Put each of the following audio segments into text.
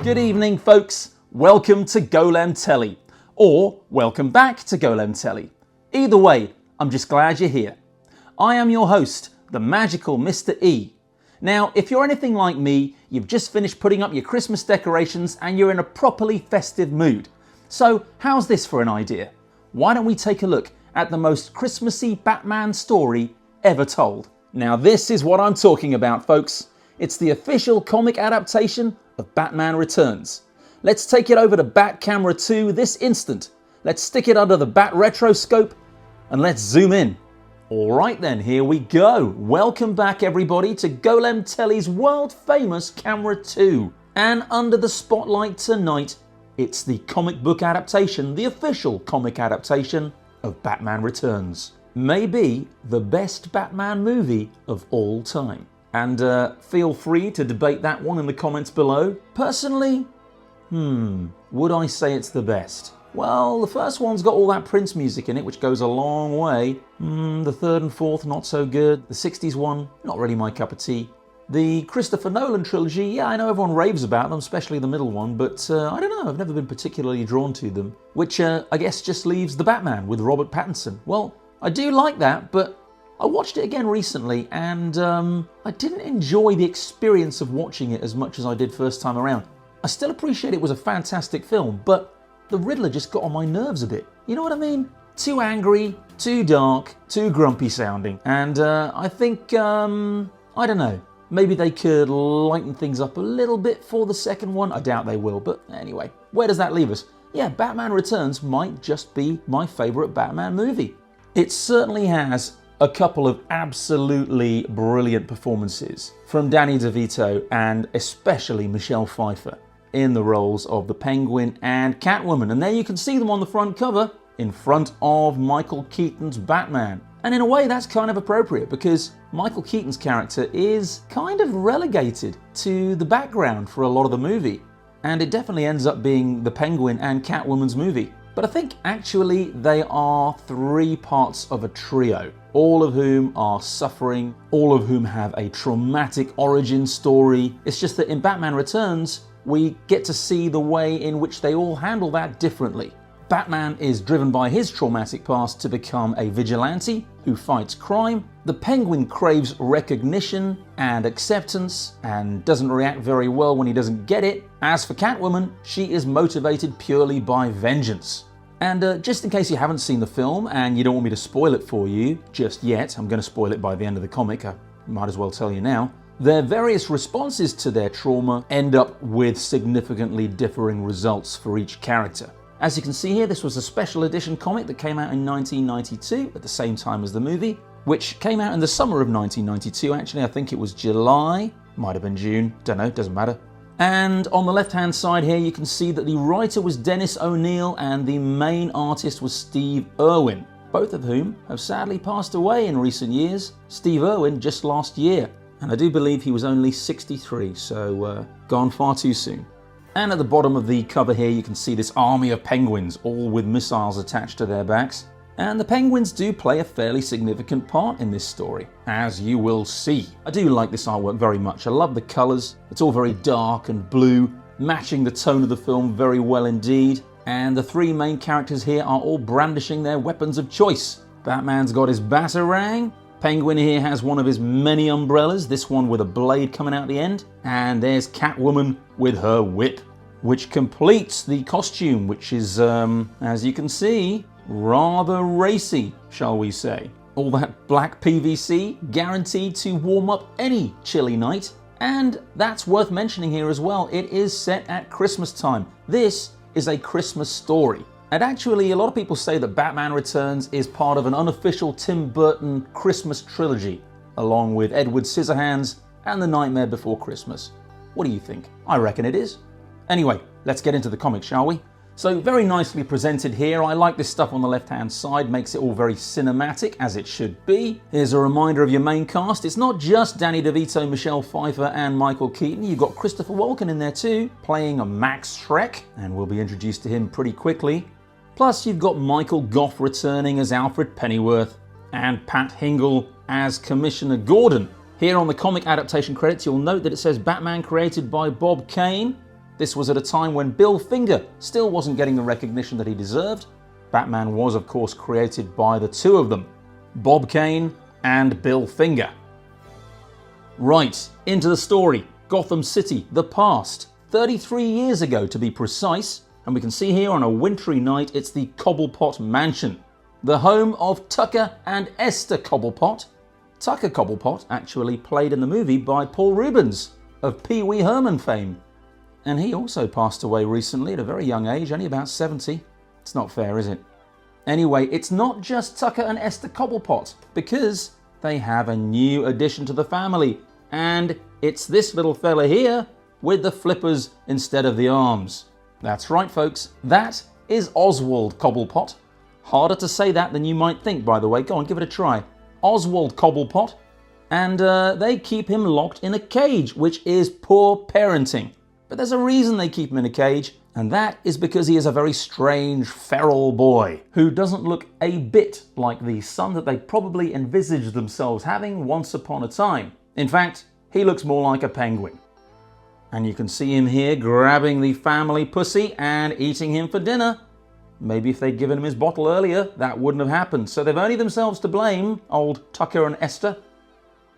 Good evening, folks. Welcome to Golem Telly, or welcome back to Golem Telly. Either way, I'm just glad you're here. I am your host, the magical Mr. E. Now, if you're anything like me, you've just finished putting up your Christmas decorations and you're in a properly festive mood. So, how's this for an idea? Why don't we take a look at the most Christmassy Batman story ever told? Now, this is what I'm talking about, folks. It's the official comic adaptation of Batman Returns. Let's take it over to Bat Camera 2 this instant. Let's stick it under the Bat Retroscope and let's zoom in. Alright then, here we go. Welcome back everybody to Golem Telly's world famous Camera 2. And under the spotlight tonight, it's the comic book adaptation, the official comic adaptation of Batman Returns. Maybe the best Batman movie of all time. And feel free to debate that one in the comments below. Personally, would I say it's the best? Well, the first one's got all that Prince music in it, which goes a long way. The third and fourth, not so good. The 60s one, not really my cup of tea. The Christopher Nolan trilogy, yeah, I know everyone raves about them, especially the middle one, but I don't know, I've never been particularly drawn to them. Which I guess just leaves The Batman with Robert Pattinson. Well, I do like that, but I watched it again recently and I didn't enjoy the experience of watching it as much as I did first time around. I still appreciate it was a fantastic film, but the Riddler just got on my nerves a bit. You know what I mean? Too angry, too dark, too grumpy sounding. And I think, I don't know, maybe they could lighten things up a little bit for the second one. I doubt they will, but anyway, where does that leave us? Yeah, Batman Returns might just be my favourite Batman movie. It certainly has a couple of absolutely brilliant performances from Danny DeVito and especially Michelle Pfeiffer in the roles of the Penguin and Catwoman. And there you can see them on the front cover in front of Michael Keaton's Batman. And in a way that's kind of appropriate because Michael Keaton's character is kind of relegated to the background for a lot of the movie. And it definitely ends up being the Penguin and Catwoman's movie. But I think actually they are three parts of a trio, all of whom are suffering, all of whom have a traumatic origin story. It's just that in Batman Returns, we get to see the way in which they all handle that differently. Batman is driven by his traumatic past to become a vigilante who fights crime. The Penguin craves recognition and acceptance and doesn't react very well when he doesn't get it. As for Catwoman, she is motivated purely by vengeance. And just in case you haven't seen the film and you don't want me to spoil it for you just yet, I'm going to spoil it by the end of the comic, I might as well tell you now. Their various responses to their trauma end up with significantly differing results for each character. As you can see here, this was a special edition comic that came out in 1992 at the same time as the movie, which came out in the summer of 1992. Actually, I think it was July, might have been June, don't know, doesn't matter. And on the left-hand side here, you can see that the writer was Dennis O'Neil and the main artist was Steve Irwin, both of whom have sadly passed away in recent years. Steve Irwin just last year, and I do believe he was only 63, so gone far too soon. And at the bottom of the cover here, you can see this army of penguins, all with missiles attached to their backs. And the penguins do play a fairly significant part in this story, as you will see. I do like this artwork very much. I love the colours. It's all very dark and blue, matching the tone of the film very well indeed. And the three main characters here are all brandishing their weapons of choice. Batman's got his batarang. Penguin here has one of his many umbrellas, this one with a blade coming out the end. And there's Catwoman with her whip, which completes the costume, which is, as you can see, rather racy, shall we say. All that black PVC guaranteed to warm up any chilly night. And that's worth mentioning here as well. It is set at Christmas time. This is a Christmas story. And actually, a lot of people say that Batman Returns is part of an unofficial Tim Burton Christmas trilogy, along with Edward Scissorhands and The Nightmare Before Christmas. What do you think? I reckon it is. Anyway, let's get into the comic, shall we? So very nicely presented here. I like this stuff on the left-hand side, makes it all very cinematic, as it should be. Here's a reminder of your main cast. It's not just Danny DeVito, Michelle Pfeiffer and Michael Keaton. You've got Christopher Walken in there too, playing a Max Schreck, and we'll be introduced to him pretty quickly. Plus you've got Michael Gough returning as Alfred Pennyworth, and Pat Hingle as Commissioner Gordon. Here on the comic adaptation credits, you'll note that it says Batman created by Bob Kane. This was at a time when Bill Finger still wasn't getting the recognition that he deserved. Batman was, of course, created by the two of them, Bob Kane and Bill Finger. Right, into the story. Gotham City, the past. 33 years ago to be precise, and we can see here on a wintry night it's the Cobblepot Mansion, the home of Tucker and Esther Cobblepot. Tucker Cobblepot actually played in the movie by Paul Reubens of Pee Wee Herman fame. And he also passed away recently at a very young age, only about 70. It's not fair, is it? Anyway, it's not just Tucker and Esther Cobblepot, because they have a new addition to the family. And it's this little fella here with the flippers instead of the arms. That's right, folks. That is Oswald Cobblepot. Harder to say that than you might think, by the way. Go on, give it a try. Oswald Cobblepot. And they keep him locked in a cage, which is poor parenting. But there's a reason they keep him in a cage, and that is because he is a very strange, feral boy who doesn't look a bit like the son that they probably envisaged themselves having once upon a time. In fact, he looks more like a penguin. And you can see him here grabbing the family pussy and eating him for dinner. Maybe if they'd given him his bottle earlier, that wouldn't have happened. So they've only themselves to blame, old Tucker and Esther.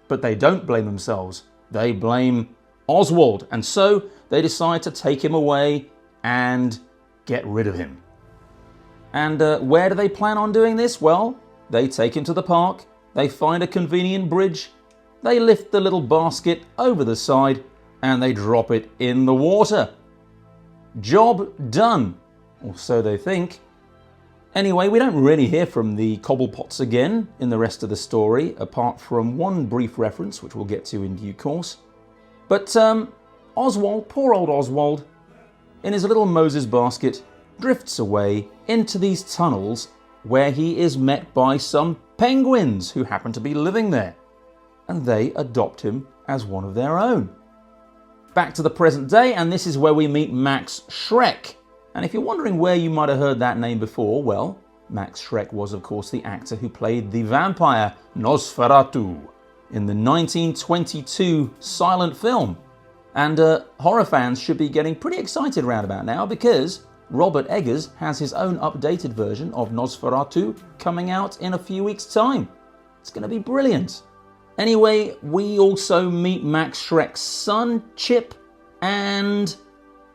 But they don't blame themselves. They blame Oswald. And so they decide to take him away and get rid of him. And where do they plan on doing this? Well, they take him to the park. They find a convenient bridge. They lift the little basket over the side and they drop it in the water. Job done, or so they think. Anyway, we don't really hear from the Cobblepots again in the rest of the story, apart from one brief reference, which we'll get to in due course. But Oswald, poor old Oswald, in his little Moses basket, drifts away into these tunnels where he is met by some penguins who happen to be living there. And they adopt him as one of their own. Back to the present day, and this is where we meet Max Schreck. And if you're wondering where you might have heard that name before, well, Max Schreck was, of course, the actor who played the vampire Nosferatu in the 1922 silent film. And horror fans should be getting pretty excited round about now, because Robert Eggers has his own updated version of Nosferatu coming out in a few weeks' time. It's going to be brilliant. Anyway, we also meet Max Schreck's son, Chip, and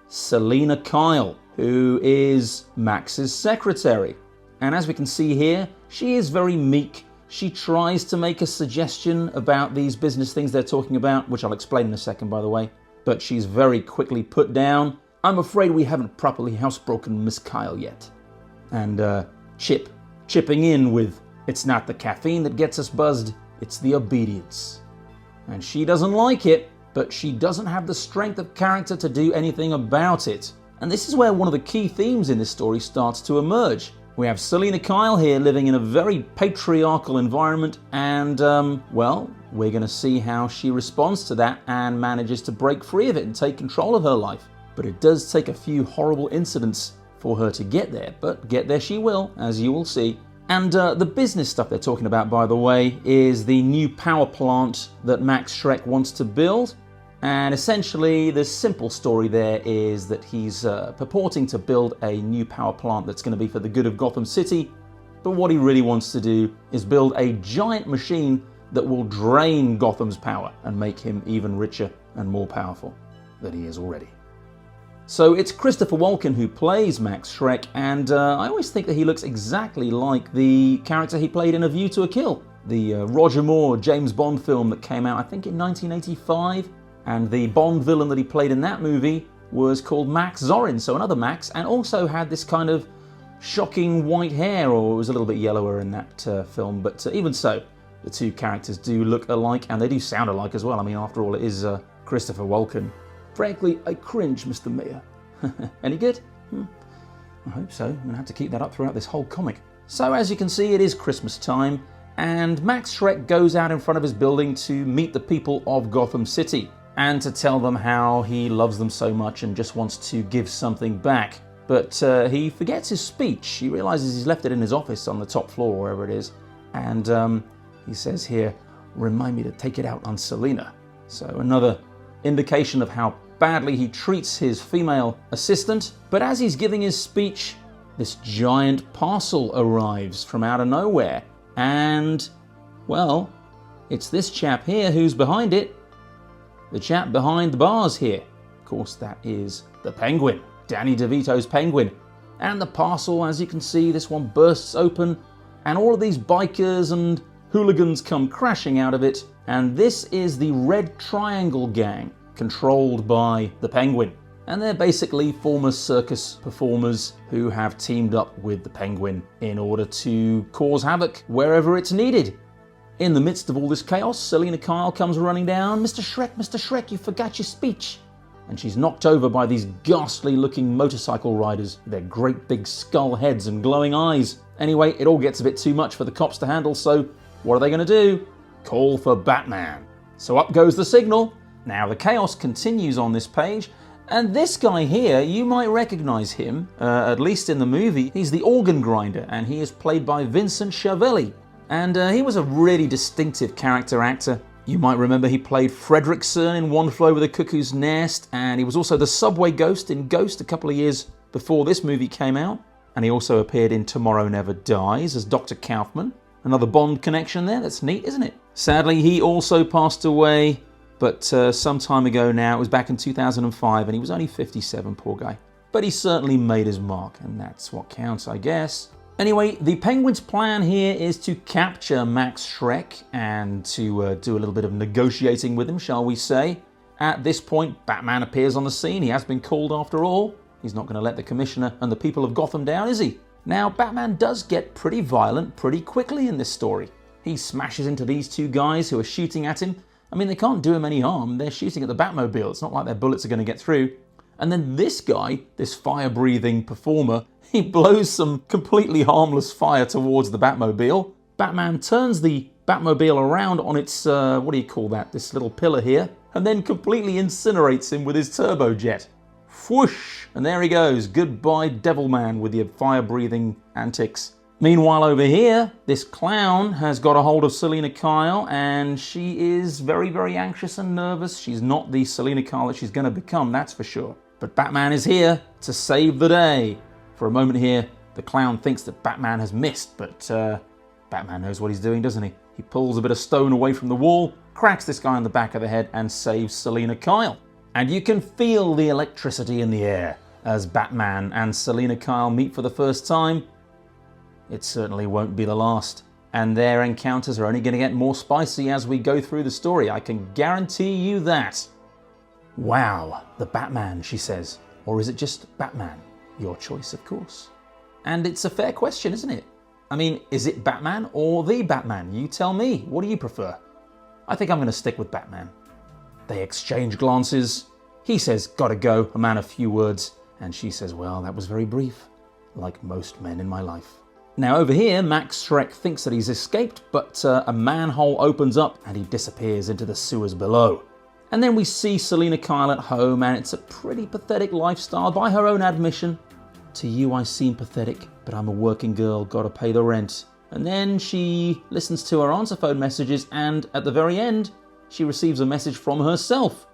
Selina Kyle, who is Max's secretary. And as we can see here, she is very meek. She tries to make a suggestion about these business things they're talking about, which I'll explain in a second, by the way. But she's very quickly put down. I'm afraid we haven't properly housebroken Miss Kyle yet. And Chip chipping in with, it's not the caffeine that gets us buzzed, it's the obedience. And she doesn't like it, but she doesn't have the strength of character to do anything about it. And this is where one of the key themes in this story starts to emerge. We have Selina Kyle here living in a very patriarchal environment, and, well, we're going to see how she responds to that and manages to break free of it and take control of her life. But it does take a few horrible incidents for her to get there, but get there she will, as you will see. And the business stuff they're talking about, by the way, is the new power plant that Max Schreck wants to build. And essentially, the simple story there is that he's purporting to build a new power plant that's going to be for the good of Gotham City. But what he really wants to do is build a giant machine that will drain Gotham's power and make him even richer and more powerful than he is already. So it's Christopher Walken who plays Max Schreck, and I always think that he looks exactly like the character he played in A View to a Kill, the Roger Moore James Bond film that came out, I think, in 1985. And the Bond villain that he played in that movie was called Max Zorin, so another Max, and also had this kind of shocking white hair, or it was a little bit yellower in that film. But even so, the two characters do look alike, and they do sound alike as well. I mean, after all, it is Christopher Walken. Frankly, I cringe, Mr. Mayor. Any good? I hope so. I'm going to have to keep that up throughout this whole comic. So as you can see, it is Christmas time, and Max Schreck goes out in front of his building to meet the people of Gotham City and to tell them how he loves them so much and just wants to give something back. But he forgets his speech. He realizes he's left it in his office on the top floor, wherever it is. And he says here, remind me to take it out on Selina. So another indication of how badly he treats his female assistant. But as he's giving his speech, this giant parcel arrives from out of nowhere. And, well, it's this chap here who's behind it. The chap behind the bars here. Of course, that is the Penguin, Danny DeVito's Penguin. And the parcel, as you can see, this one bursts open, and all of these bikers and hooligans come crashing out of it. And this is the Red Triangle Gang, controlled by the Penguin. And they're basically former circus performers who have teamed up with the Penguin in order to cause havoc wherever it's needed. In the midst of all this chaos, Selina Kyle comes running down. Mr. Shrek, you forgot your speech. And she's knocked over by these ghastly looking motorcycle riders with their great big skull heads and glowing eyes. Anyway, it all gets a bit too much for the cops to handle, so what are they going to do? Call for Batman. So up goes the signal. Now the chaos continues on this page, and this guy here, you might recognize him, at least in the movie. He's the organ grinder, and he is played by Vincent Schiavelli. And he was a really distinctive character actor. You might remember he played Fredrickson in One Flew Over the Cuckoo's Nest, and he was also the subway ghost in Ghost a couple of years before this movie came out. And he also appeared in Tomorrow Never Dies as Dr. Kaufman. Another Bond connection there, that's neat, isn't it? Sadly, he also passed away, but some time ago now. It was back in 2005, and he was only 57, poor guy. But he certainly made his mark, and that's what counts, I guess. Anyway, the Penguin's plan here is to capture Max Schreck and to do a little bit of negotiating with him, shall we say. At this point, Batman appears on the scene. He has been called after all. He's not going to let the Commissioner and the people of Gotham down, is he? Now, Batman does get pretty violent pretty quickly in this story. He smashes into these two guys who are shooting at him. I mean, they can't do him any harm. They're shooting at the Batmobile. It's not like their bullets are going to get through. And then this guy, this fire-breathing performer, he blows some completely harmless fire towards the Batmobile. Batman turns the Batmobile around on its, what do you call that, this little pillar here, and then completely incinerates him with his turbojet. Whoosh! And there he goes. Goodbye, Devilman, with your fire-breathing antics. Meanwhile, over here, this clown has got a hold of Selina Kyle, and she is very, very anxious and nervous. She's not the Selina Kyle that she's going to become, that's for sure. But Batman is here to save the day. For a moment here, the clown thinks that Batman has missed, but Batman knows what he's doing, doesn't he? He pulls a bit of stone away from the wall, cracks this guy on the back of the head, and saves Selina Kyle. And you can feel the electricity in the air as Batman and Selina Kyle meet for the first time. It certainly won't be the last. And their encounters are only going to get more spicy as we go through the story. I can guarantee you that. Wow, the Batman, she says. Or is it just Batman? Your choice, of course. And it's a fair question, isn't it? I mean, is it Batman or the Batman? You tell me. What do you prefer? I think I'm going to stick with Batman. They exchange glances. He says, gotta go, a man of few words. And she says, well, that was very brief, like most men in my life. Now over here, Max Schreck thinks that he's escaped, but a manhole opens up and he disappears into the sewers below. And then we see Selina Kyle at home, and it's a pretty pathetic lifestyle by her own admission. To you I seem pathetic, but I'm a working girl, gotta pay the rent. And then she listens to her answer phone messages, and at the very end, she receives a message from herself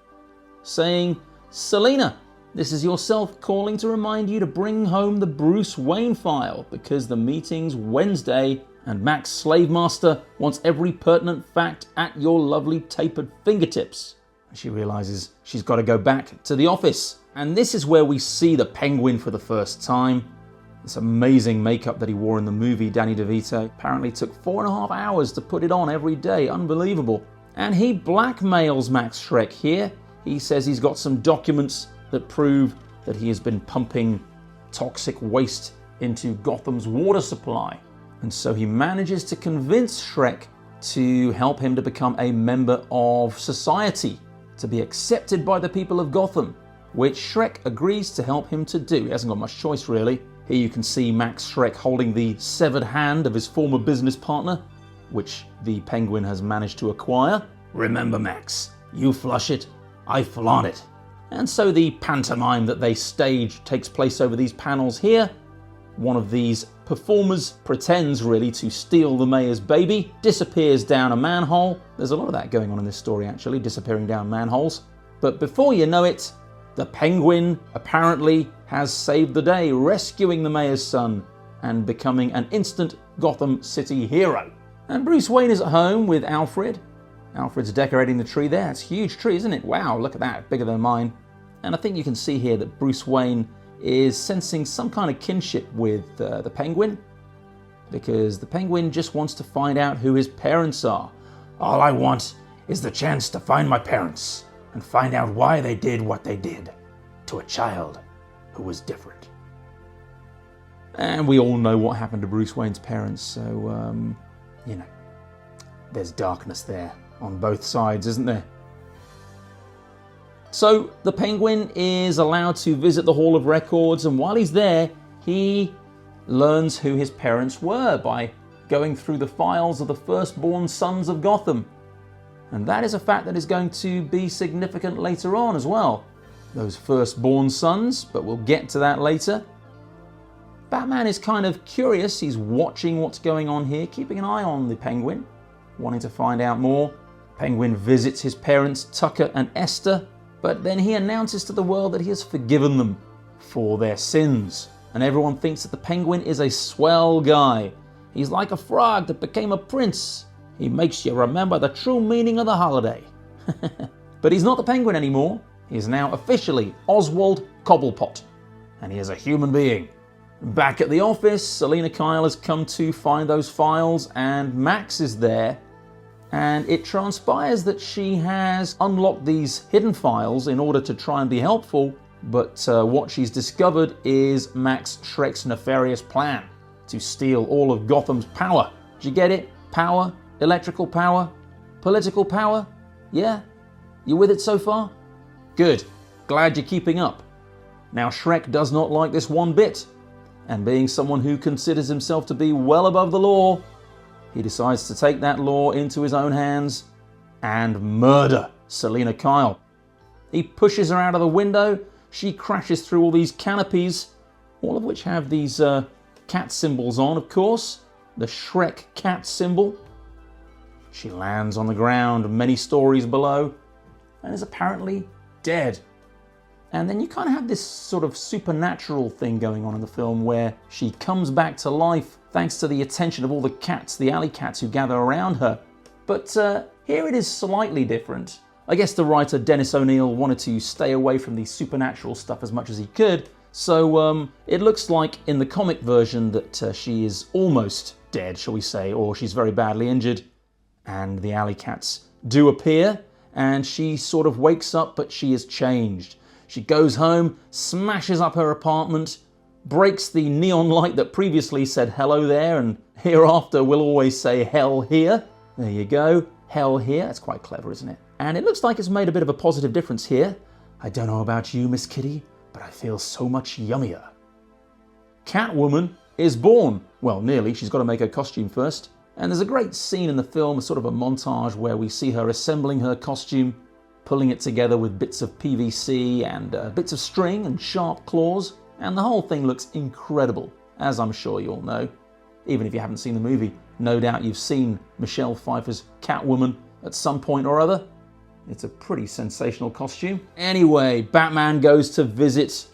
saying, Selina, this is yourself calling to remind you to bring home the Bruce Wayne file because the meeting's Wednesday and Max Slavemaster wants every pertinent fact at your lovely tapered fingertips. And she realizes she's got to go back to the office. And this is where we see the Penguin for the first time. This amazing makeup that he wore in the movie, Danny DeVito, apparently took 4.5 hours to put it on every day. Unbelievable. And he blackmails Max Schreck here. He says he's got some documents that prove that he has been pumping toxic waste into Gotham's water supply. And so he manages to convince Schreck to help him to become a member of society, to be accepted by the people of Gotham, which Schreck agrees to help him to do. He hasn't got much choice, really. Here you can see Max Schreck holding the severed hand of his former business partner, which the Penguin has managed to acquire. Remember, Max, you flush it, I flaunt it. And so the pantomime that they stage takes place over these panels here. One of these performers pretends really to steal the mayor's baby, disappears down a manhole. There's a lot of that going on in this story actually, disappearing down manholes. But before you know it, The Penguin apparently has saved the day, rescuing the mayor's son and becoming an instant Gotham City hero. And Bruce Wayne is at home with Alfred. Alfred's decorating the tree there. It's a huge tree, isn't it? Wow, look at that, bigger than mine. And I think you can see here that Bruce Wayne is sensing some kind of kinship with the Penguin, because the Penguin just wants to find out who his parents are. All I want is the chance to find my parents and find out why they did what they did to a child who was different. And we all know what happened to Bruce Wayne's parents, so, you know, there's darkness there on both sides, isn't there? So the Penguin is allowed to visit the Hall of Records, and while he's there, he learns who his parents were by going through the files of the firstborn sons of Gotham. And that is a fact that is going to be significant later on as well. Those firstborn sons, but we'll get to that later. Batman is kind of curious. He's watching what's going on here, keeping an eye on the Penguin, wanting to find out more. Penguin visits his parents, Tucker and Esther, but then he announces to the world that he has forgiven them for their sins. And everyone thinks that the Penguin is a swell guy. He's like a frog that became a prince. He makes you remember the true meaning of the holiday. But he's not the Penguin anymore. He is now officially Oswald Cobblepot, and he is a human being. Back at the office, Selina Kyle has come to find those files, and Max is there. And it transpires that she has unlocked these hidden files in order to try and be helpful, but what she's discovered is Max Shreck's nefarious plan to steal all of Gotham's power. Did you get it? Power, electrical power, political power? Yeah? You with it so far? Good. Glad you're keeping up. Now Shreck does not like this one bit, and being someone who considers himself to be well above the law, he decides to take that law into his own hands and murder Selina Kyle. He pushes her out of the window. She crashes through all these canopies, all of which have these cat symbols on, of course. The Shreck cat symbol. She lands on the ground many stories below and is apparently dead. And then you kind of have this sort of supernatural thing going on in the film where she comes back to life thanks to the attention of all the cats, the alley cats who gather around her. But here it is slightly different. I guess the writer Dennis O'Neil wanted to stay away from the supernatural stuff as much as he could, so it looks like in the comic version that she is almost dead, shall we say, or she's very badly injured, and the alley cats do appear, and she sort of wakes up, but she is changed. She goes home, smashes up her apartment, breaks the neon light that previously said hello there, and hereafter will always say hell here. There you go, hell here. That's quite clever, isn't it? And it looks like it's made a bit of a positive difference here. I don't know about you, Miss Kitty, but I feel so much yummier. Catwoman is born. Well, nearly. She's got to make her costume first. And there's a great scene in the film, sort of a montage where we see her assembling her costume, pulling it together with bits of PVC and bits of string and sharp claws, and the whole thing looks incredible, as I'm sure you all know. Even if you haven't seen the movie, no doubt you've seen Michelle Pfeiffer's Catwoman at some point or other. It's a pretty sensational costume. Anyway, Batman goes to visit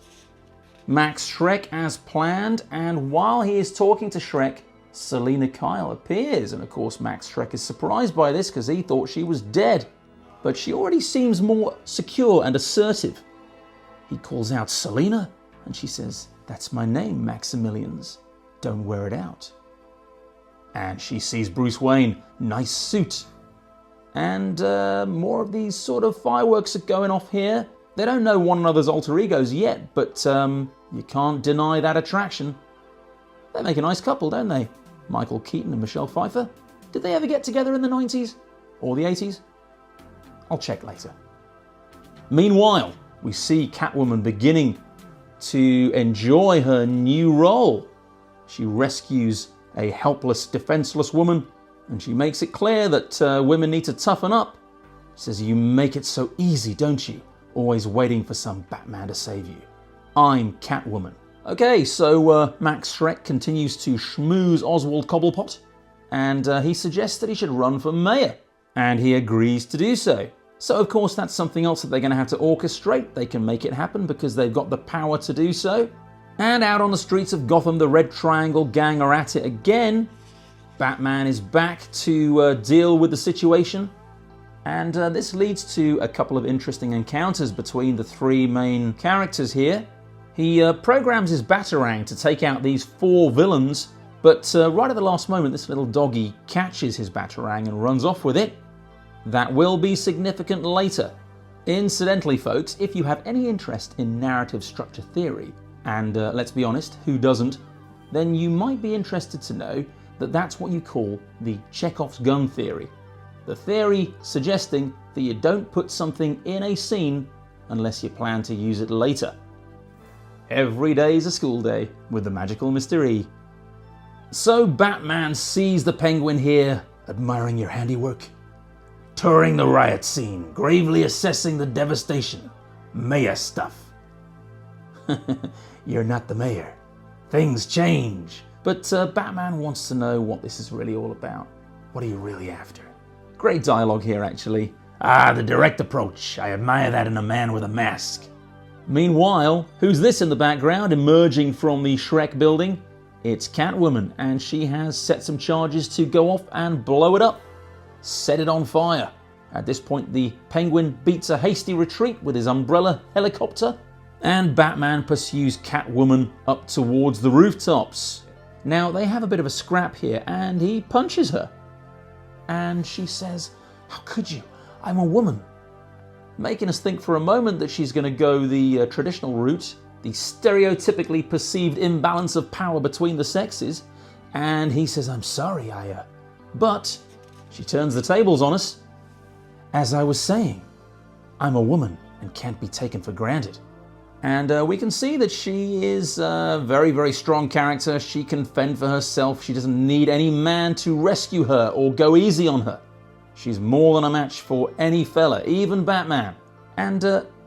Max Shreck as planned, and while he is talking to Shreck, Selina Kyle appears, and of course Max Shreck is surprised by this because he thought she was dead. But she already seems more secure and assertive. He calls out Selina, and she says, "That's my name, Maximilians. Don't wear it out." And she sees Bruce Wayne, nice suit. And more of these sort of fireworks are going off here. They don't know one another's alter egos yet, but you can't deny that attraction. They make a nice couple, don't they? Michael Keaton and Michelle Pfeiffer. Did they ever get together in the 90s? Or the 80s? I'll check later. Meanwhile, we see Catwoman beginning to enjoy her new role. She rescues a helpless, defenseless woman, and she makes it clear that women need to toughen up. She says, "You make it so easy, don't you? Always waiting for some Batman to save you. I'm Catwoman." Okay, so Max Shreck continues to schmooze Oswald Cobblepot, and he suggests that he should run for mayor, and he agrees to do so. So of course that's something else that they're going to have to orchestrate. They can make it happen because they've got the power to do so. And out on the streets of Gotham, the Red Triangle gang are at it again. Batman is back to deal with the situation. And this leads to a couple of interesting encounters between the three main characters here. He programs his Batarang to take out these 4 villains, but right at the last moment this little doggy catches his Batarang and runs off with it. That will be significant later. Incidentally folks, if you have any interest in narrative structure theory, and let's be honest, who doesn't, then you might be interested to know that that's what you call the Chekhov's gun theory. The theory suggesting that you don't put something in a scene unless you plan to use it later. Every day is a school day with the magical Mr. E. So Batman sees the Penguin here, admiring your handiwork, touring the riot scene, gravely assessing the devastation. Mayor stuff. You're not the mayor. Things change. But Batman wants to know what this is really all about. What are you really after? Great dialogue here, actually. Ah, the direct approach. I admire that in a man with a mask. Meanwhile, who's this in the background emerging from the Shrek building? It's Catwoman, and she has set some charges to go off and blow it up. Set it on fire. At this point, the Penguin beats a hasty retreat with his umbrella helicopter, and Batman pursues Catwoman up towards the rooftops. Now, they have a bit of a scrap here, and he punches her. And she says, "How could you? I'm a woman." Making us think for a moment that she's going to go the traditional route, the stereotypically perceived imbalance of power between the sexes. And he says, "I'm sorry, But she turns the tables on us. "As I was saying, I'm a woman and can't be taken for granted." And we can see that she is a very, very strong character. She can fend for herself. She doesn't need any man to rescue her or go easy on her. She's more than a match for any fella, even Batman. And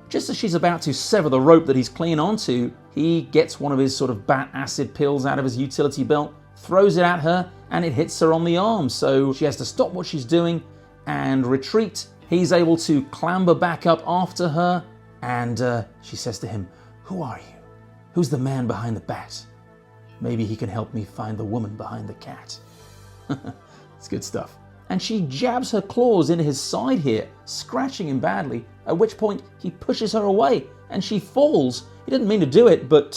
just as she's about to sever the rope that he's clinging onto, he gets one of his sort of bat acid pills out of his utility belt, throws it at her, and it hits her on the arm. So she has to stop what she's doing and retreat. He's able to clamber back up after her. And she says to him, "Who are you? Who's the man behind the bat? Maybe he can help me find the woman behind the cat." It's good stuff. And she jabs her claws into his side here, scratching him badly, at which point he pushes her away and she falls. He didn't mean to do it, but,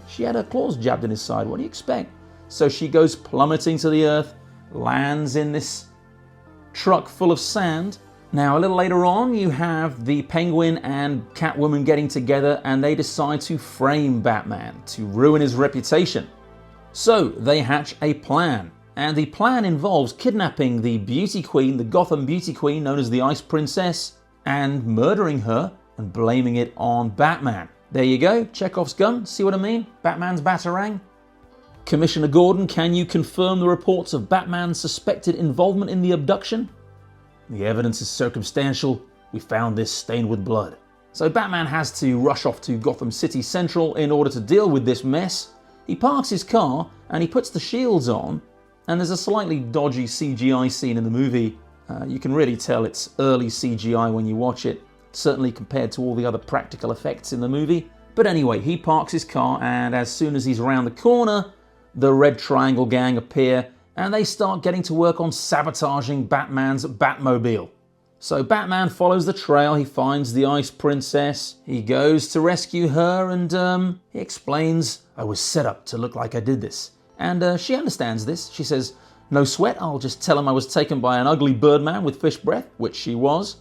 she had her claws jabbed in his side. What do you expect? So she goes plummeting to the earth, lands in this truck full of sand. Now, a little later on, you have the Penguin and Catwoman getting together, and they decide to frame Batman to ruin his reputation. So they hatch a plan, and the plan involves kidnapping the beauty queen, the Gotham beauty queen known as the Ice Princess, and murdering her and blaming it on Batman. There you go, Chekhov's gun, see what I mean? Batman's Batarang. Commissioner Gordon, can you confirm the reports of Batman's suspected involvement in the abduction? The evidence is circumstantial. We found this stained with blood. So Batman has to rush off to Gotham City Central in order to deal with this mess. He parks his car and he puts the shields on, and there's a slightly dodgy CGI scene in the movie. You can really tell it's early CGI when you watch it, certainly compared to all the other practical effects in the movie. But anyway, he parks his car, and as soon as he's around the corner, the Red Triangle gang appear, and they start getting to work on sabotaging Batman's Batmobile. So Batman follows the trail, he finds the Ice Princess, he goes to rescue her, and he explains, "I was set up to look like I did this." And she understands this. She says, "No sweat, I'll just tell him I was taken by an ugly birdman with fish breath," which she was.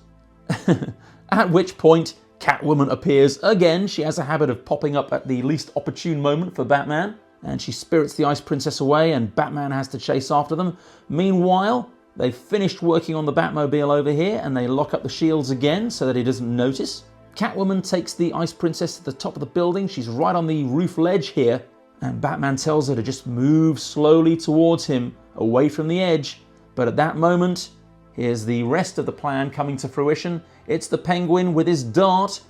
At which point, Catwoman appears again. She has a habit of popping up at the least opportune moment for Batman. And she spirits the Ice Princess away, and Batman has to chase after them. Meanwhile, they've finished working on the Batmobile over here, and they lock up the shields again so that he doesn't notice. Catwoman takes the Ice Princess to the top of the building. She's right on the roof ledge here, and Batman tells her to just move slowly towards him, away from the edge. But at that moment, here's the rest of the plan coming to fruition. It's the Penguin with his dart,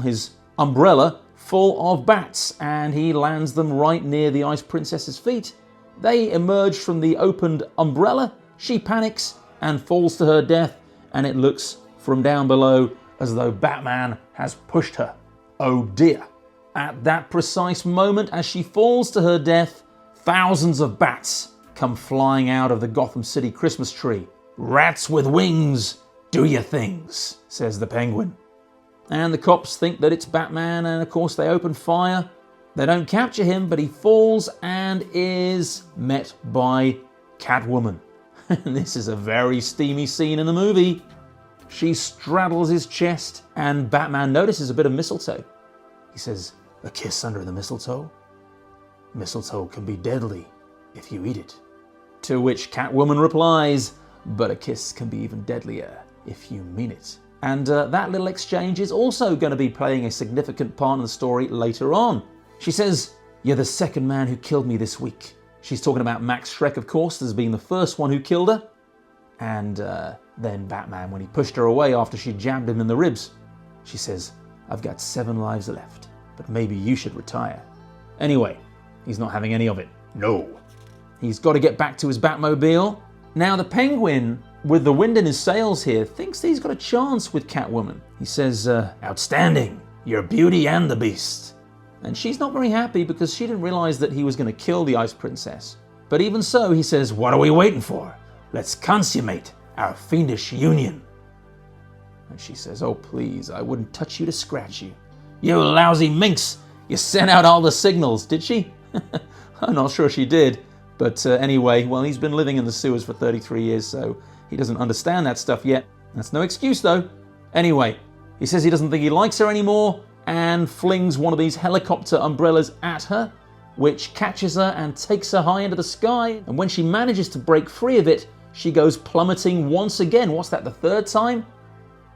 his umbrella, full of bats, and he lands them right near the Ice Princess's feet. They emerge from the opened umbrella. She panics and falls to her death, and it looks from down below as though Batman has pushed her. Oh dear. At that precise moment, as she falls to her death, thousands of bats come flying out of the Gotham City Christmas tree. "Rats with wings, do your things," says the Penguin. And the cops think that it's Batman, and of course they open fire. They don't capture him, but he falls and is met by Catwoman. And this is a very steamy scene in the movie. She straddles his chest, and Batman notices a bit of mistletoe. He says, "A kiss under the mistletoe? Mistletoe can be deadly if you eat it." To which Catwoman replies, "But a kiss can be even deadlier if you mean it." And that little exchange is also going to be playing a significant part in the story later on. She says, "You're the second man who killed me this week." She's talking about Max Schreck, of course, as being the first one who killed her. And then Batman, when he pushed her away after she jabbed him in the ribs, she says, "I've got 7 lives left, but maybe you should retire." Anyway, he's not having any of it. No. He's got to get back to his Batmobile. Now the Penguin, with the wind in his sails here, thinks that he's got a chance with Catwoman. He says, "Outstanding, you're Beauty and the Beast." And she's not very happy because she didn't realize that he was going to kill the Ice Princess. But even so, he says, "What are we waiting for? Let's consummate our fiendish union." And she says, "Oh, please, I wouldn't touch you to scratch you." "You lousy minx, you sent out all the signals," did she? I'm not sure she did. But anyway, well, he's been living in the sewers for 33 years, so he doesn't understand that stuff yet. That's no excuse, though. Anyway, he says he doesn't think he likes her anymore and flings one of these helicopter umbrellas at her, which catches her and takes her high into the sky. And when she manages to break free of it, she goes plummeting once again. What's that, the third time?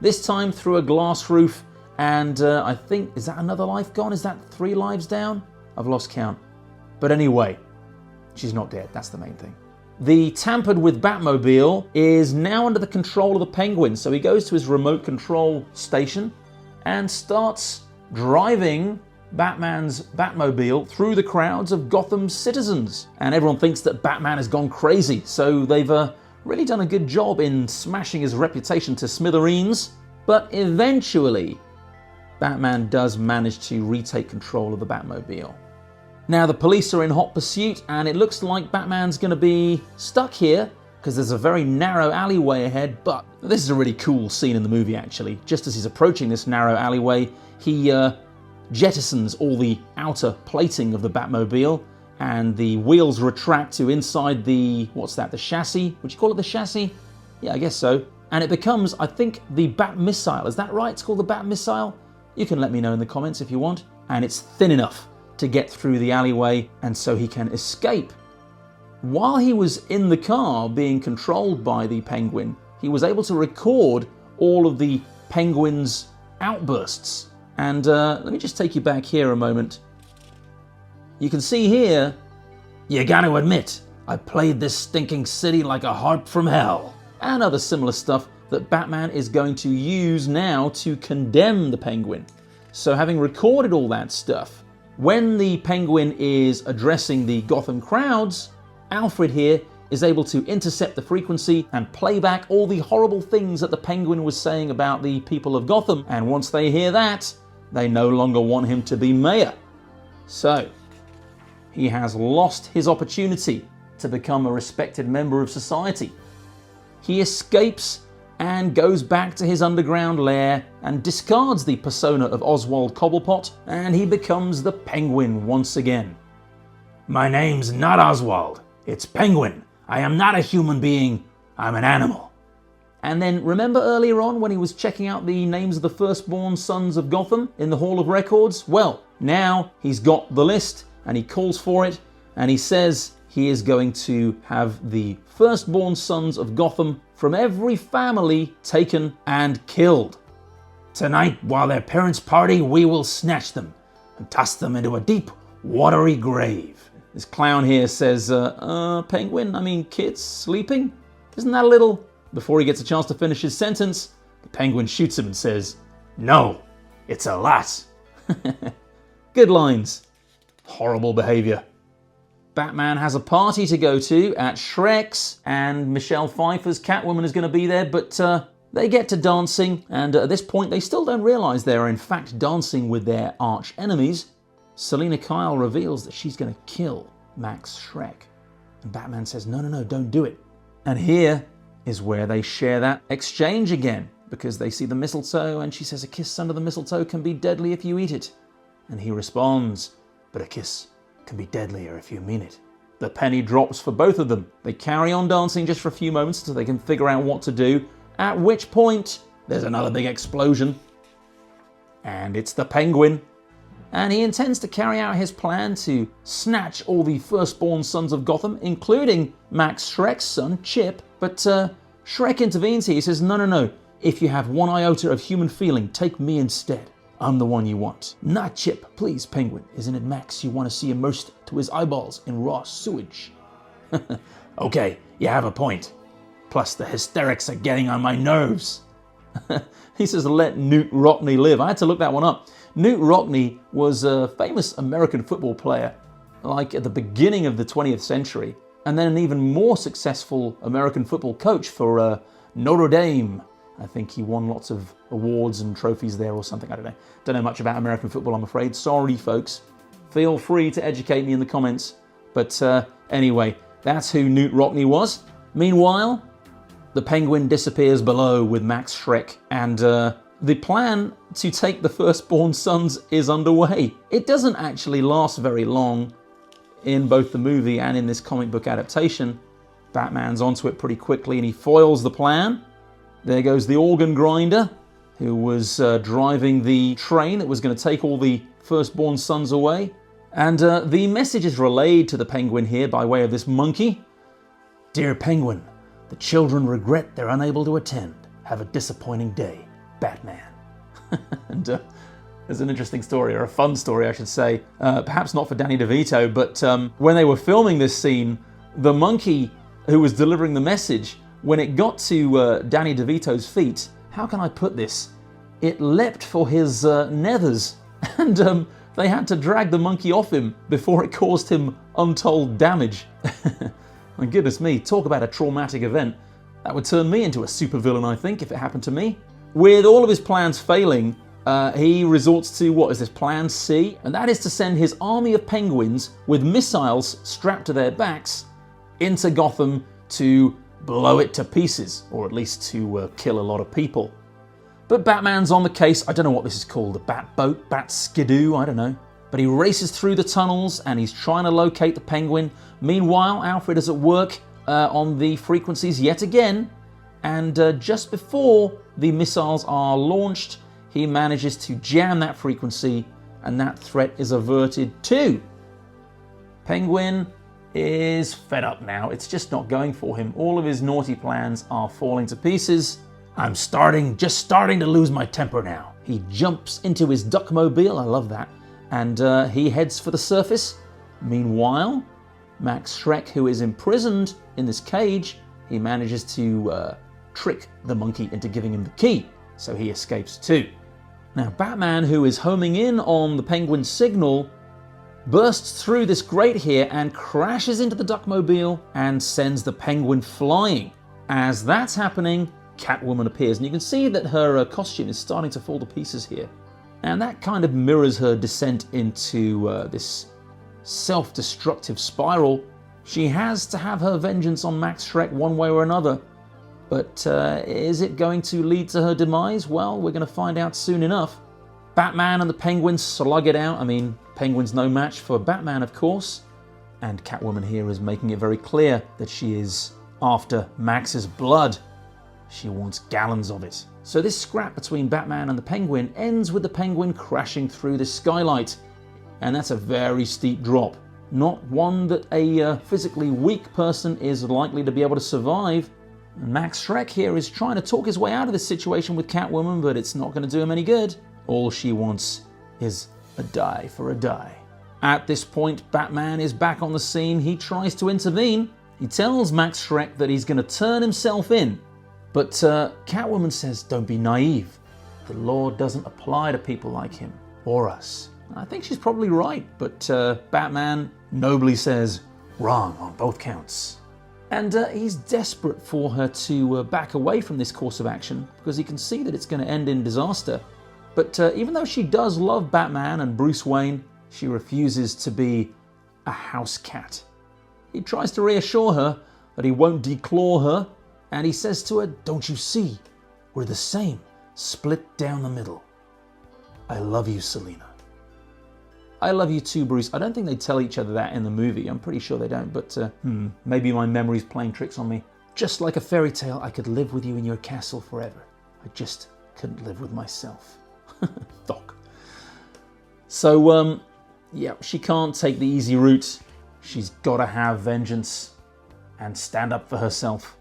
This time through a glass roof, and I think, is that another life gone? Is that 3 lives down? I've lost count. But anyway, she's not dead, that's the main thing. The tampered with Batmobile is now under the control of the Penguin, so he goes to his remote control station and starts driving Batman's Batmobile through the crowds of Gotham's citizens. And everyone thinks that Batman has gone crazy, so they've really done a good job in smashing his reputation to smithereens. But eventually, Batman does manage to retake control of the Batmobile. Now the police are in hot pursuit, and it looks like Batman's going to be stuck here because there's a very narrow alleyway ahead. But this is a really cool scene in the movie, actually. Just as he's approaching this narrow alleyway, he jettisons all the outer plating of the Batmobile, and the wheels retract to inside the, what's that, the chassis? Would you call it the chassis? Yeah, I guess so. And it becomes, I think, the Bat Missile. Is that right? It's called the Bat Missile? You can let me know in the comments if you want. And it's thin enough to get through the alleyway, and so he can escape. While he was in the car being controlled by the Penguin, he was able to record all of the Penguin's outbursts. And let me just take you back here a moment. You can see here, "You gotta admit, I played this stinking city like a harp from hell," and other similar stuff that Batman is going to use now to condemn the Penguin. So having recorded all that stuff, when the Penguin is addressing the Gotham crowds, Alfred here is able to intercept the frequency and play back all the horrible things that the Penguin was saying about the people of Gotham. And once they hear that, they no longer want him to be mayor. So he has lost his opportunity to become a respected member of society. He escapes and goes back to his underground lair and discards the persona of Oswald Cobblepot, and he becomes the Penguin once again. "My name's not Oswald, it's Penguin. I am not a human being, I'm an animal." And then remember earlier on when he was checking out the names of the firstborn sons of Gotham in the Hall of Records? Well, now he's got the list and he calls for it, and he says he is going to have the firstborn sons of Gotham from every family taken and killed. "Tonight, while their parents party, we will snatch them and toss them into a deep, watery grave." This clown here says, Penguin, I mean kids, sleeping? Isn't that a little... Before he gets a chance to finish his sentence, the Penguin shoots him and says, "No, it's a lot." Good lines. Horrible behavior. Batman has a party to go to at Shrek's, and Michelle Pfeiffer's Catwoman is going to be there, but They get to dancing, and at this point they still don't realise they're in fact dancing with their arch enemies. Selina Kyle reveals that she's going to kill Max Schreck. And Batman says, no, don't do it. And here is where they share that exchange again, because they see the mistletoe and she says a kiss under the mistletoe can be deadly if you eat it. And he responds, but a kiss can be deadlier if you mean it. The penny drops for both of them. They carry on dancing just for a few moments until they can figure out what to do, at which point there's another big explosion. And it's the Penguin. And he intends to carry out his plan to snatch all the firstborn sons of Gotham, including Max Schreck's son, Chip. But Schreck intervenes here. He says, no. If you have one iota of human feeling, take me instead. I'm the one you want. Not Chip, please, Penguin. Isn't it Max you want to see immersed to his eyeballs in raw sewage? Okay, you have a point. Plus, the hysterics are getting on my nerves. He says, let Newt Rockne live. I had to look that one up. Newt Rockne was a famous American football player, like at the beginning of the 20th century, and then an even more successful American football coach for Notre Dame. I think he won lots of awards and trophies there or something, I don't know. Don't know much about American football, I'm afraid. Sorry, folks. Feel free to educate me in the comments. But anyway, that's who Newt Rockne was. Meanwhile, the Penguin disappears below with Max Schreck, and the plan to take the firstborn sons is underway. It doesn't actually last very long in both the movie and in this comic book adaptation. Batman's onto it pretty quickly and he foils the plan. There goes the organ grinder, who was driving the train that was going to take all the firstborn sons away. And the message is relayed to the Penguin here by way of this monkey. Dear Penguin, the children regret they're unable to attend. Have a disappointing day, Batman. And there's an interesting story, or a fun story I should say, perhaps not for Danny DeVito, but when they were filming this scene, the monkey who was delivering the message, when it got to Danny DeVito's feet, how can I put this? It leapt for his nethers, and they had to drag the monkey off him before it caused him untold damage. My goodness me, talk about a traumatic event. That would turn me into a supervillain, I think, if it happened to me. With all of his plans failing, he resorts to, what is this, Plan C? And that is to send his army of penguins with missiles strapped to their backs into Gotham to blow it to pieces, or at least to kill a lot of people. But Batman's on the case. I don't know what this is called, a bat boat, bat skidoo, I don't know. But he races through the tunnels and he's trying to locate the Penguin. Meanwhile, Alfred is at work on the frequencies yet again, and just before the missiles are launched, he manages to jam that frequency and that threat is averted too. Penguin is fed up now. It's just not going for him. All of his naughty plans are falling to pieces. I'm just starting to lose my temper now. He jumps into his duckmobile, I love that, and he heads for the surface. Meanwhile, Max Schreck, who is imprisoned in this cage, he manages to trick the monkey into giving him the key, so he escapes too. Now Batman, who is homing in on the Penguin's signal, bursts through this grate here and crashes into the duckmobile and sends the Penguin flying. As that's happening, Catwoman appears, and you can see that her costume is starting to fall to pieces here. And that kind of mirrors her descent into this self-destructive spiral. She has to have her vengeance on Max Schreck one way or another. But is it going to lead to her demise? Well, we're going to find out soon enough. Batman and the Penguin slug it out. I mean, Penguin's no match for Batman, of course. And Catwoman here is making it very clear that she is after Max's blood. She wants gallons of it. So this scrap between Batman and the Penguin ends with the Penguin crashing through the skylight. And that's a very steep drop. Not one that a physically weak person is likely to be able to survive. And Max Schreck here is trying to talk his way out of this situation with Catwoman, but it's not going to do him any good. All she wants is a die for a die. At this point, Batman is back on the scene. He tries to intervene. He tells Max Schreck that he's going to turn himself in. But Catwoman says, don't be naive. The law doesn't apply to people like him or us. I think she's probably right, but Batman nobly says, wrong on both counts. And he's desperate for her to back away from this course of action because he can see that it's going to end in disaster. But even though she does love Batman and Bruce Wayne, she refuses to be a house cat. He tries to reassure her that he won't declaw her, and he says to her, "Don't you see? We're the same, split down the middle. I love you, Selina." I love you too, Bruce. I don't think they tell each other that in the movie. I'm pretty sure they don't, but maybe my memory's playing tricks on me. Just like a fairy tale, I could live with you in your castle forever. I just couldn't live with myself. Doc. So, yeah, she can't take the easy route. She's got to have vengeance and stand up for herself.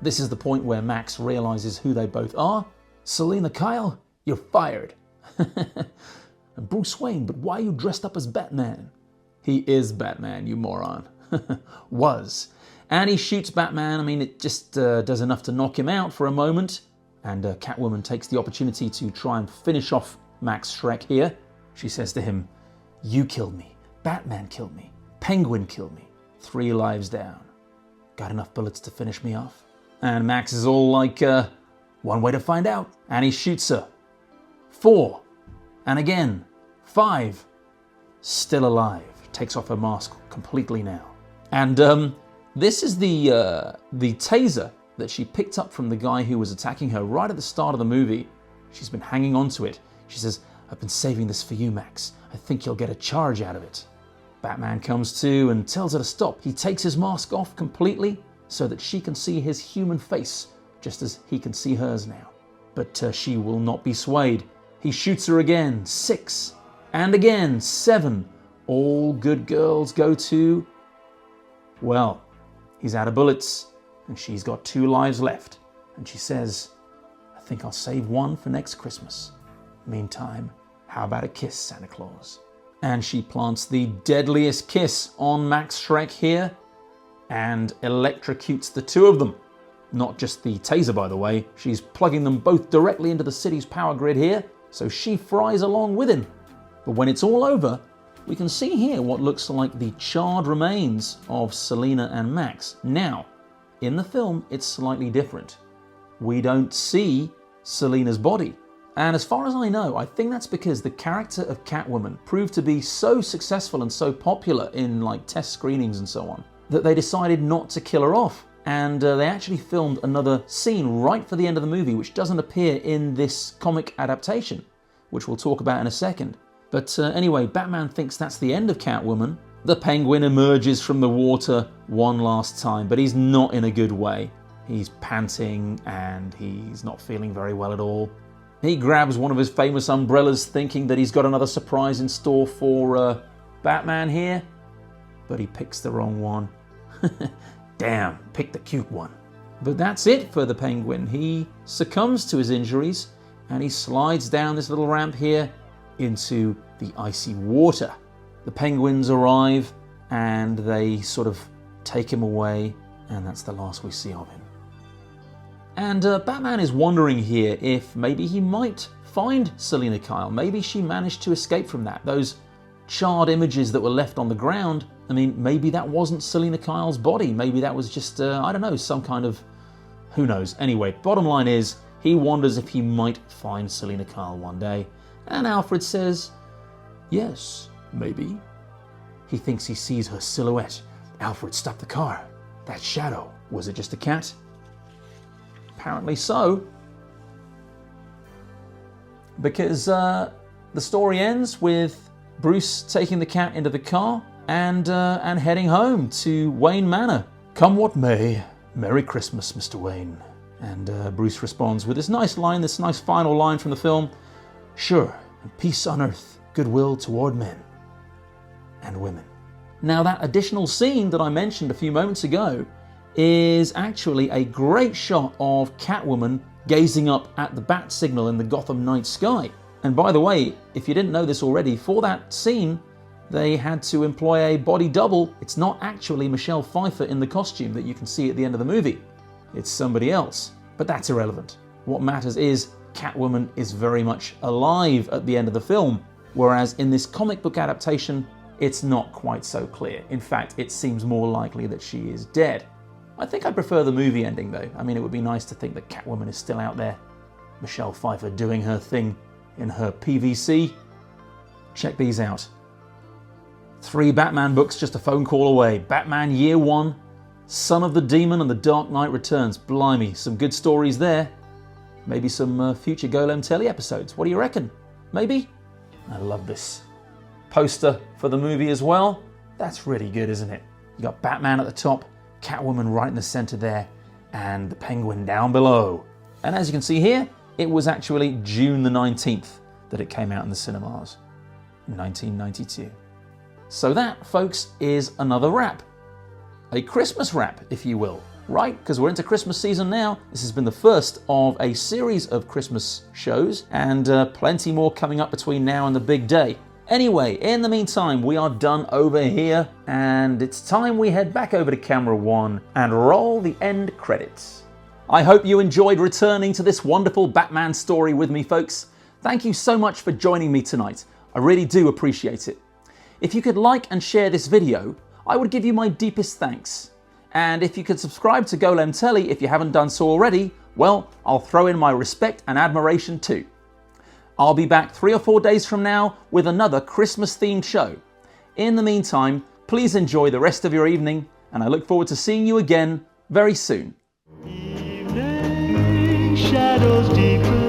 This is the point where Max realizes who they both are. "Selina Kyle, you're fired." And "Bruce Wayne, but why are you dressed up as Batman?" He is Batman, you moron. Was. And he shoots Batman. I mean, it just does enough to knock him out for a moment. And Catwoman takes the opportunity to try and finish off Max Schreck here. She says to him, "You killed me. Batman killed me. Penguin killed me. 3 lives down. Got enough bullets to finish me off?" And Max is all like, "One way to find out." And he shoots her. 4. And again, 5. Still alive. Takes off her mask completely now. And this is the taser that she picked up from the guy who was attacking her right at the start of the movie. She's been hanging on to it. She says, "I've been saving this for you, Max. I think you'll get a charge out of it." Batman comes to and tells her to stop. He takes his mask off completely so that she can see his human face, just as he can see hers now. But she will not be swayed. He shoots her again, 6, and again, 7. All good girls go to... Well, he's out of bullets, and she's got 2 lives left. And she says, "I think I'll save 1 for next Christmas. Meantime, how about a kiss, Santa Claus?" And she plants the deadliest kiss on Max Schreck here, and electrocutes the 2 of them. Not just the taser, by the way. She's plugging them both directly into the city's power grid here, so she fries along with him. But when it's all over, we can see here what looks like the charred remains of Selina and Max. Now, in the film, it's slightly different. We don't see Selina's body. And as far as I know, I think that's because the character of Catwoman proved to be so successful and so popular in like test screenings and so on, that they decided not to kill her off. And they actually filmed another scene right for the end of the movie, which doesn't appear in this comic adaptation, which we'll talk about in a second. But anyway, Batman thinks that's the end of Catwoman. The Penguin emerges from the water one last time, but he's not in a good way. He's panting and he's not feeling very well at all. He grabs one of his famous umbrellas thinking that he's got another surprise in store for Batman here, but he picks the wrong one. Damn, picked the cute one. But that's it for the Penguin. He succumbs to his injuries and he slides down this little ramp here into the icy water. The Penguins arrive and they sort of take him away, and that's the last we see of him. And Batman is wondering here if maybe he might find Selina Kyle. Maybe she managed to escape from that. Those charred images that were left on the ground, I mean, maybe that wasn't Selina Kyle's body. Maybe that was just, I don't know, some kind of, who knows. Anyway, bottom line is, he wonders if he might find Selina Kyle one day. And Alfred says, yes, maybe. He thinks he sees her silhouette. Alfred, stop the car. That shadow, was it just a cat? Apparently so. Because the story ends with Bruce taking the cat into the car and heading home to Wayne Manor. Come what may, Merry Christmas, Mr. Wayne. And Bruce responds with this nice line, this nice final line from the film. Sure, and peace on earth, goodwill toward men and women. Now that additional scene that I mentioned a few moments ago is actually a great shot of Catwoman gazing up at the bat signal in the Gotham night sky. And by the way, if you didn't know this already, for that scene, they had to employ a body double. It's not actually Michelle Pfeiffer in the costume that you can see at the end of the movie. It's somebody else, but that's irrelevant. What matters is Catwoman is very much alive at the end of the film, whereas in this comic book adaptation, it's not quite so clear. In fact, it seems more likely that she is dead. I think I prefer the movie ending though. I mean, it would be nice to think that Catwoman is still out there. Michelle Pfeiffer doing her thing in her PVC. Check these out. 3 Batman books just a phone call away. Batman Year One, Son of the Demon and The Dark Knight Returns. Blimey, some good stories there. Maybe some future Golem Telly episodes. What do you reckon? Maybe? I love this. Poster for the movie as well. That's really good, isn't it? You got Batman at the top, Catwoman right in the center there, and the Penguin down below. And as you can see here, it was actually June the 19th that it came out in the cinemas. 1992. So that, folks, is another wrap. A Christmas wrap, if you will. Right, because we're into Christmas season now. This has been the first of a series of Christmas shows, and plenty more coming up between now and the big day. Anyway, in the meantime, we are done over here, and it's time we head back over to camera 1 and roll the end credits. I hope you enjoyed returning to this wonderful Batman story with me, folks. Thank you so much for joining me tonight. I really do appreciate it. If you could like and share this video, I would give you my deepest thanks. And if you could subscribe to Golem Telly if you haven't done so already, well, I'll throw in my respect and admiration too. I'll be back 3 or 4 days from now with another Christmas-themed show. In the meantime, please enjoy the rest of your evening, and I look forward to seeing you again very soon. Evening shadows deepen.